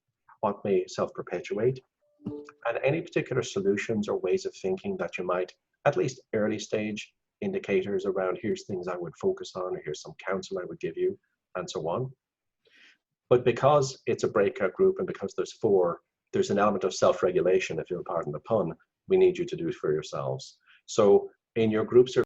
What may self-perpetuate? And any particular solutions or ways of thinking that you might, at least early stage indicators around, here's things I would focus on, or here's some counsel I would give you, and so on. But because it's a breakout group and because there's 4, there's an element of self-regulation, if you'll pardon the pun, we need you to do it for yourselves. So in your groups,